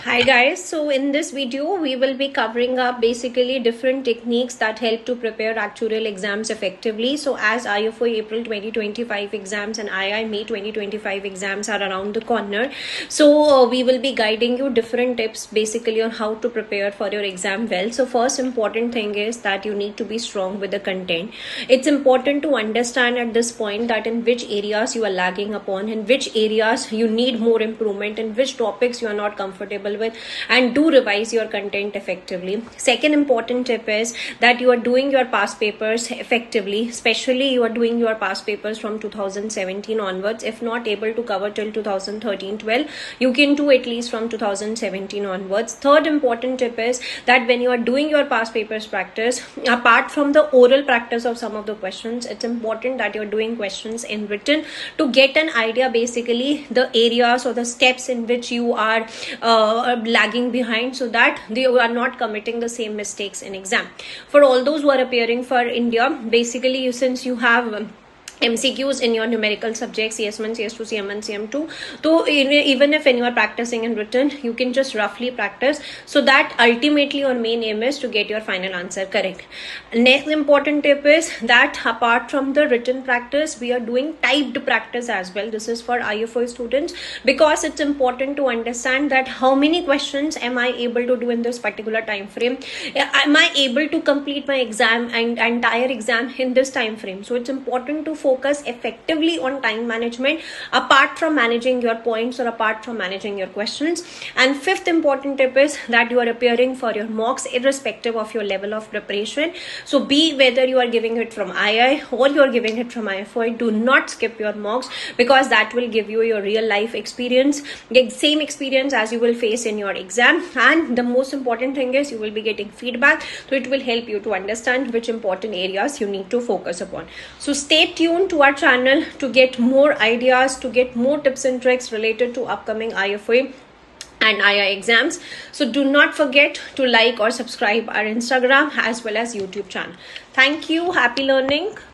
Hi guys, so in this video we will be covering up basically different techniques that help to prepare actuarial exams effectively. So as IFO April 2025 exams and II May 2025 exams are around the corner, so we will be guiding you different tips basically on how to prepare for your exam well. So first important thing is that you need to be strong with the content. It's important to understand at this point that in which areas you are lagging upon, in which areas you need more improvement, in which topics you are not comfortable with, and do revise your content effectively. Second important tip is that you are doing your past papers effectively, especially you are doing your past papers from 2017 onwards. If not able to cover till 2013-12, you can do at least from 2017 onwards. Third important tip is that when you are doing your past papers practice, apart from the oral practice of some of the questions, it's important that you're doing questions in written to get an idea basically the areas or the steps in which you are lagging behind, so that they are not committing the same mistakes in exam. For all those who are appearing for India, basically since you have MCQs in your numerical subjects CS1, CS2, CM1, CM2, so even if when you are practicing in written, you can just roughly practice, so that ultimately your main aim is to get your final answer correct. Next important tip is that apart from the written practice, we are doing typed practice as well. This is for IFO students because it's important to understand that how many questions am I able to do in this particular time frame. Am I able to complete my exam and entire exam in this time frame? So it's important to focus effectively on time management apart from managing your points or apart from managing your questions. And fifth important tip is that you are appearing for your mocks irrespective of your level of preparation. So be whether you are giving it from II or you are giving it from IFO, do not skip your mocks, because that will give you your real life experience, the same experience as you will face in your exam. And the most important thing is you will be getting feedback, so it will help you to understand which important areas you need to focus upon. So stay tuned to our channel to get more ideas, to get more tips and tricks related to upcoming IFA and II exams. So do not forget to like or subscribe our Instagram as well as YouTube channel. Thank you. Happy learning.